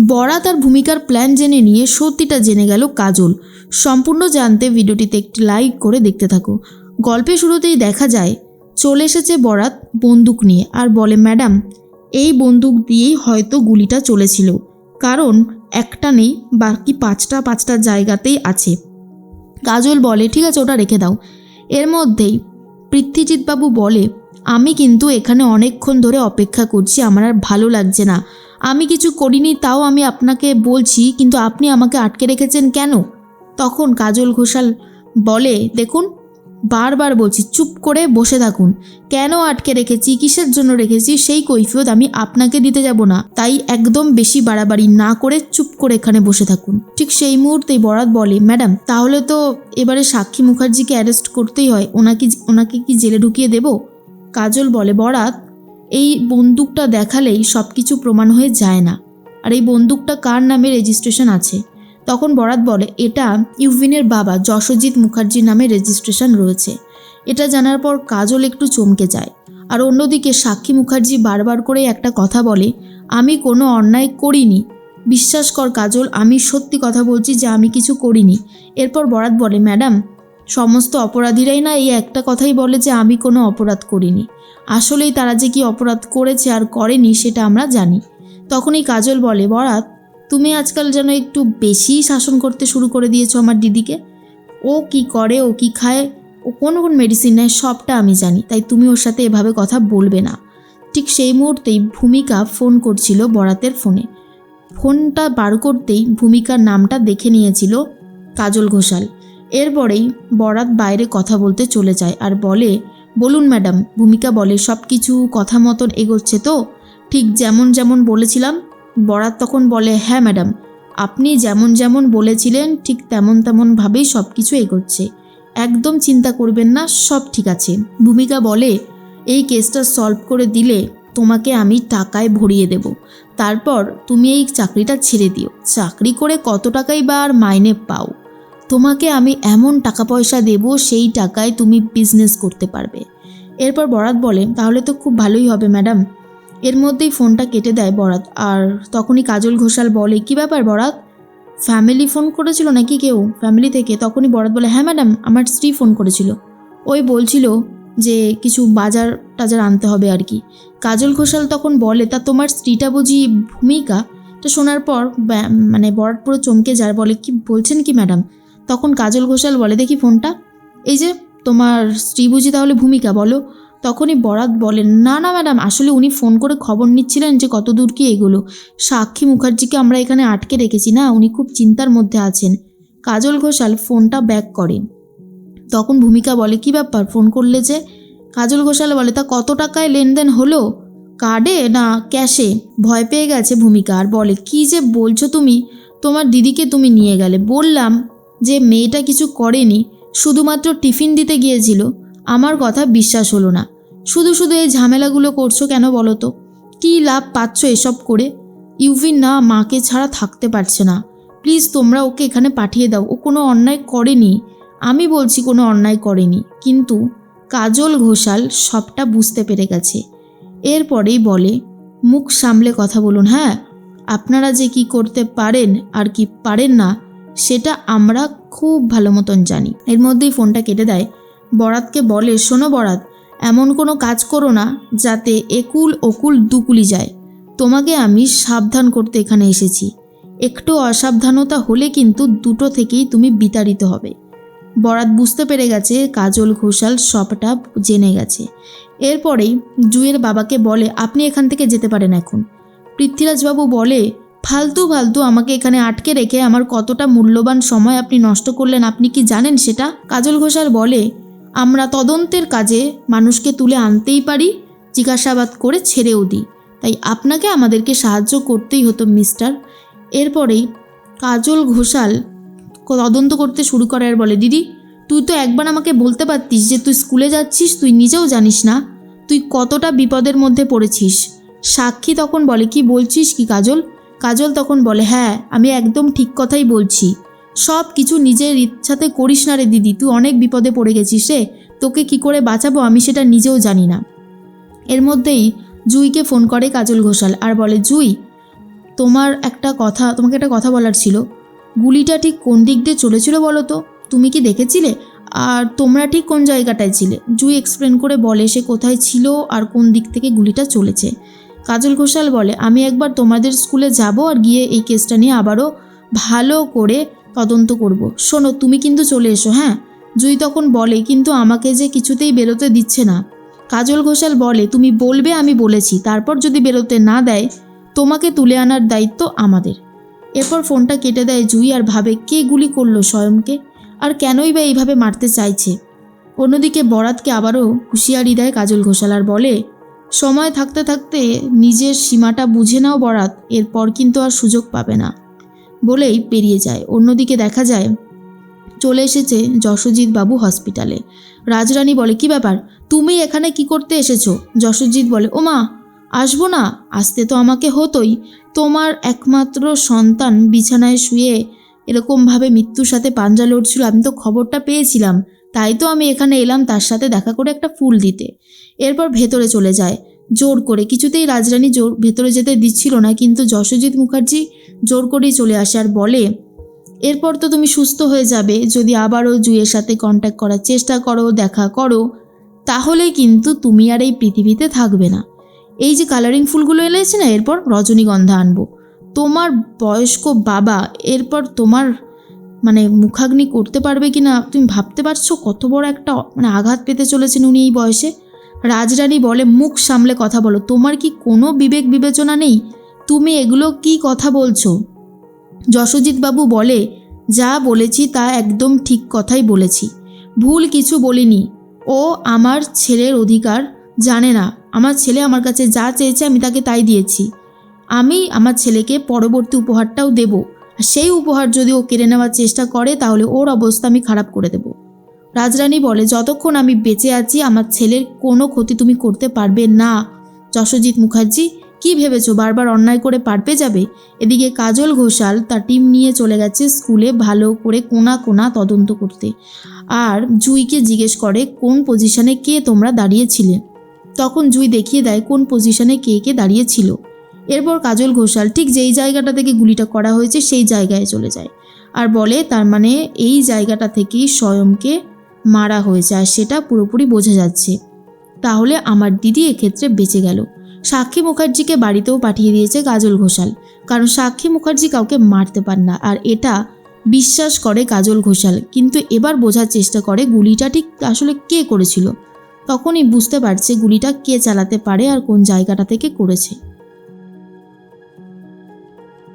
বরাত আর ভূমিকার প্ল্যান জেনে নিয়ে সত্যিটা জেনে গেল কাজল। সম্পূর্ণ জানতে ভিডিওটিতে একটি লাইক করে দেখতে থাকো। গল্পের শুরুতেই দেখা যায় চলে এসেছে বরাত বন্দুক নিয়ে আর বলে, ম্যাডাম এই বন্দুক দিয়েই হয়তো গুলিটা চলেছিল, কারণ একটা নেই, বাকি পাঁচটা জায়গাতেই আছে। কাজল বলে, ঠিক আছে ওটা রেখে দাও। এর মধ্যেই পৃথ্বীজিৎবাবু বলে, আমি কিন্তু এখানে অনেকক্ষণ ধরে অপেক্ষা করছি, আমার আর ভালো লাগছে না। আমি কিছু করিনি, তাও আমি আপনাকে বলছি, কিন্তু আপনি আমাকে আটকে রেখেছেন কেন? তখন কাজল ঘোষাল বলে, দেখুন বারবার বলছি চুপ করে বসে থাকুন। কেন আটকে রেখেছি, কিসের জন্য রেখেছি, সেই কৈফিয়ত আমি আপনাকে দিতে যাব না। তাই একদম বেশি বাড়াবাড়ি না করে চুপ করে এখানে বসে থাকুন। ঠিক সেই মুহূর্তেই বরাত বলে, ম্যাডাম তাহলে তো এবারে সাক্ষী মুখার্জিকে অ্যারেস্ট করতেই হয়, ওনাকে কি জেলে ঢুকিয়ে দেব? কাজল বলে, বরাত এই বন্দুকটা দেখালেই সব কিছু প্রমাণ হয়ে যায় না, আর এই বন্দুকটা কার নামে রেজিস্ট্রেশন আছে? তখন বরাত বলে, এটা ইউভিনের বাবা যশজিৎ মুখার্জির নামে রেজিস্ট্রেশন রয়েছে। এটা জানার পর কাজল একটু চমকে যায়। আর অন্যদিকে সাক্ষী মুখার্জি বারবার করে একটা কথা বলে, আমি কোনো অন্যায় করিনি, বিশ্বাস কর কাজল, আমি সত্যি কথা বলছি যে আমি কিছু করিনি। এরপর বরাত বলে, ম্যাডাম সমস্ত অপরাধীরাই না এই একটা কথাই বলে যে আমি কোনো অপরাধ করিনি। আসলেই তারা যে কি অপরাধ করেছে আর করেনি সেটা আমরা জানি। তখনই কাজল বলে, বরাত তুমি আজকাল যেন একটু বেশি শাসন করতে শুরু করে দিয়েছো আমার দিদিকে। ও কি করে, ও কি খায়, ও কোন মেডিসিন নেয়, সবটা আমি জানি, তাই তুমি ওর সাথে এভাবে কথা বলবে না। ঠিক সেই মুহূর্তেই ভূমিকা ফোন করছিল বরাতের ফোনে। ফোনটা বার করতেই ভূমিকার নামটা দেখে নিয়েছিল কাজল ঘোষাল। এরপরেই বরাত বাইরে কথা বলতে চলে যায় আর বলে, বলুন ম্যাডাম। ভূমিকা বলে, সব কিছু কথা মতন এগোচ্ছে তো, ঠিক যেমন যেমন বলেছিলাম? বরাত তখন বলে, হ্যাঁ ম্যাডাম, আপনি যেমন যেমন বলেছিলেন ঠিক তেমনভাবেই সব কিছু এগোচ্ছে, একদম চিন্তা করবেন না, সব ঠিক আছে। ভূমিকা বলে, এই কেসটা সলভ করে দিলে তোমাকে আমি টাকায় ভরিয়ে দেব, তারপর তুমি এই চাকরিটা ছেড়ে দিও। চাকরি করে কত টাকাই বা আর মাইনে পাও, তোমাকে আমি এমন টাকা পয়সা দেব সেই টাকায় তুমি বিজনেস করতে পারবে। এরপর বরাত বলে, তাহলে তো খুব ভালোই হবে ম্যাডাম। এর মধ্যেই ফোনটা কেটে দেয় বরাত। আর তখনই কাজল ঘোষাল বলে, কি ব্যাপার বরাত, ফ্যামিলি ফোন করেছিল নাকি কেউ ফ্যামিলি থেকে? তখনই বরাত বলে, হ্যাঁ ম্যাডাম, আমার স্ত্রী ফোন করেছিল, ওই বলছিল যে কিছু বাজার টাজার আনতে হবে আর কি। কাজল ঘোষাল তখন বলে, তা তোমার স্ত্রীটা বুঝি ভূমিকা? তো শোনার পর বরাত পুরো চমকে যায়, বলে, কি বলছেন কি ম্যাডাম? তখন কাজল ঘোষাল বলে, দেখি ফোনটা, এই যে তোমার স্ত্রী বুঝি তাহলে ভূমিকা, বলো। তখনই বরাত বলেন, না না ম্যাডাম, আসলে উনি ফোন করে খবর নিচ্ছিলেন যে কত দূর কি এগুলো। সাক্ষী মুখার্জিকে আমরা এখানে আটকে রেখেছি না, উনি খুব চিন্তার মধ্যে আছেন। কাজল ঘোষাল ফোনটা ব্যাক করেন। তখন ভূমিকা বলে, কি ব্যাপার ফোন করলে যে? কাজল ঘোষাল বলে, তা কত টাকায় লেনদেন হলো, কার্ডে না ক্যাশে? ভয় পেয়ে গেছে ভূমিকা আর বলে, কি যে বলছো তুমি, তোমার দিদিকে তুমি নিয়ে গেলে, বললাম যে মেয়েটা কিছু করেনি, শুধুমাত্র টিফিন দিতে গিয়েছিল। আমার কথা বিশ্বাস হলো না। শুধু শুধু এই ঝামেলাগুলো করছো কেন বলো তো? কী লাভ পাচ্ছ এসব করে? ইউভিন না মাকে ছাড়া থাকতে পারছে না, প্লিজ তোমরা ওকে এখানে পাঠিয়ে দাও, ও কোনো অন্যায় করেনি, আমি বলছি কোনো অন্যায় করেনি। কিন্তু কাজল ঘোষাল সবটা বুঝতে পেরে গেছে। এরপরেই বলে, মুখ সামলে কথা বলুন, হ্যাঁ, আপনারা যে কি করতে পারেন আর কি পারেন না সেটা আমরা খুব ভালো মতন জানি। এর মধ্যেই ফোনটা কেটে দেয়। বরাতকে বলে, শোনো বরাত, এমন কোনো কাজ করো না যাতে একুল ওকুল দুকুলি যায়। তোমাকে আমি সাবধান করতে এখানে এসেছি, একটু অসাবধানতা হলে কিন্তু দুটো থেকেই তুমি বিতাড়িত হবে। বরাত বুঝতে পেরে গেছে কাজল ঘোষাল সবটা জেনে গেছে। এরপরেই জুঁইয়ের বাবাকে বলে, আপনি এখান থেকে যেতে পারেন এখন। পৃথ্বীরাজবাবু বলে, ফালতু ফালতু আমাকে এখানে আটকে রেখে আমার কতটা মূল্যবান সময় আপনি নষ্ট করলেন, আপনি কি জানেন সেটা? কাজল ঘোষাল বলে, আমরা তদন্তের কাজে মানুষকে তুলে আনতেই পারি, জিজ্ঞাসাবাদ করে ছেড়েও দিই, তাই আপনাকে আমাদেরকে সাহায্য করতেই হতো মিস্টার। এরপরেই কাজল ঘোষাল তদন্ত করতে শুরু করে আর বলে, দিদি তুই তো একবার আমাকে বলতে পারতিস যে তুই স্কুলে যাচ্ছিস, তুই নিজেও জানিস না তুই কতটা বিপদের মধ্যে পড়েছিস। সাক্ষী তখন বলে, কি বলছিস কি কাজল? কাজল তখন বলে, হ্যাঁ আমি একদম ঠিক কথাই বলছি, সব কিছু নিজের ইচ্ছাতে করিস না রে দিদি, তুই অনেক বিপদে পড়ে গেছিস রে, তোকে কি করে বাঁচাবো আমি সেটা নিজেও জানি না। এর মধ্যেই জুঁইকে ফোন করে কাজল ঘোষাল আর বলে, জুঁই তোমাকে একটা কথা বলার ছিল। গুলিটা ঠিক কোন দিক দিয়ে চলেছিল বলো তো? তুমি কি দেখেছিলে? আর তোমরা ঠিক কোন জায়গাটায় ছিলে? জুই এক্সপ্লেন করে বলে সে কোথায় ছিল আর কোন দিক থেকে গুলিটা চলেছে। কাজল ঘোষাল বলে, আমি একবার তোমাদের স্কুলে যাব আর গিয়ে এই কেসটা নিয়ে আবারও ভালো করে তদন্ত করব। শোনো, তুমি কিন্তু চলে এসো, হ্যাঁ? জুই তখন বলে, কিন্তু আমাকে যে কিছুতেই বেরোতে দিচ্ছে না। কাজল ঘোষাল বলে, তুমি বলবে আমি বলেছি, তারপর যদি বেরোতে না দেয় তোমাকে তুলে আনার দায়িত্ব আমাদের। এরপর ফোনটা কেটে দেয় জুই আর ভাবে কে গুলি করলো স্বয়ংকে, আর কেনই বা এইভাবে মারতে চাইছে। অন্যদিকে বরাতকে আবারও হুঁশিয়ারি দেয় কাজল ঘোষাল আর বলে, সময় থাকতে থাকতে নিজের সীমাটা বুঝে নাও বরাত, এরপর কিন্তু আর সুযোগ পাবে না, বলেই বেরিয়ে যায়। অন্যদিকে দেখা যায় চলে এসেছে যশোজিৎ বাবু হসপিটালে। রাজরানী বলে, কি ব্যাপার, তুমি এখানে কি করতে এসেছো? যশোজিৎ বলে, ওমা আসবো না, আসতে তো আমাকে হতোই। তোমার একমাত্র সন্তান বিছানায় শুয়ে এরকমভাবে মৃত্যুর সাথে পাঞ্জা লড়ছিল, আমি তো খবরটা পেয়েছিলাম, তাই তো আমি এখানে এলাম তার সাথে দেখা করে একটা ফুল দিতে। এরপর ভেতরে চলে যায় জোর করে। কিছুতেই রাজরানী ভেতরে যেতে দিচ্ছিল না, কিন্তু যশোজিৎ মুখার্জি জোর করেই চলে আসে আর বলে, এরপর তো তুমি সুস্থ হয়ে যাবে, যদি আবারও জুইয়ের সাথে কন্ট্যাক্ট করার চেষ্টা করো, দেখা করো, তাহলে কিন্তু তুমি আর এই পৃথিবীতে থাকবে না। এই যে কালারিং ফুলগুলো এলেছে না, এরপর রজনীগন্ধা আনবো। তোমার বয়স্ক বাবা এরপর তোমার মুখাগ্নি করতে পারবে কি না তুমি ভাবতে পারছো? কত বড় একটা আঘাত পেতে চলেছেন উনি এই বয়সে। রাজরানী বলে, মুখ সামলে কথা বলো, তোমার কি কোনো বিবেক বিবেচনা নেই? তুমি এগুলো কি কথা বলছো? যশোজিৎ বাবু বলে, যা বলেছি তা একদম ঠিক কথাই বলেছি, ভুল কিছু বলিনি। ও আমার ছেলের অধিকার জানে না। আমার ছেলে আমার কাছে যা চেয়েছে আমি তাকে তাই দিয়েছি। আমি আমার ছেলেকে পরবর্তী উপহারটাও দেব, আর সেই উপহার যদি ও কেড়ে নেওয়ার চেষ্টা করে তাহলে ওর অবস্থা আমি খারাপ করে দেব। রাজরানী বলে, যতক্ষণ আমি বেঁচে আছি আমার ছেলের কোনো ক্ষতি তুমি করতে পারবে না। যশোজিৎ মুখার্জি, কি ভেবেছো বারবার অন্যায় করে পারবে যাবে? এদিকে কাজল ঘোষাল তার টিম নিয়ে চলে গেছে স্কুলে ভালো করে কোনা কোনা তদন্ত করতে। আর জুইকে জিজ্ঞেস করে, কোন পজিশনে কে তোমরা দাঁড়িয়েছিলে? তখন জুই দেখিয়ে দেয় কোন পজিশনে কে কে দাঁড়িয়েছিল। এরপর কাজল ঘোষাল ঠিক যেই জায়গাটা থেকে গুলিটা করা হয়েছে সেই জায়গায় চলে যায় আর বলে, তার মানে এই জায়গাটা থেকেই স্বয়ংকে মারা হয়েছে, আর সেটা পুরোপুরি বোঝা যাচ্ছে। তাহলে আমার দিদি এক্ষেত্রে বেঁচে গেল। সাক্ষী মুখার্জিকে বাড়িতেও পাঠিয়ে দিয়েছে কাজল ঘোষাল, কারণ সাক্ষী মুখার্জি কাউকে মারতে পারে না, আর এটা বিশ্বাস করে কাজল ঘোষাল। কিন্তু এবার বোঝার চেষ্টা করে গুলিটা ঠিক আসলে কে করেছিল। তখনই বুঝতে পারছে গুলিটা কে চালাতে পারে আর কোন জায়গাটা থেকে করেছে।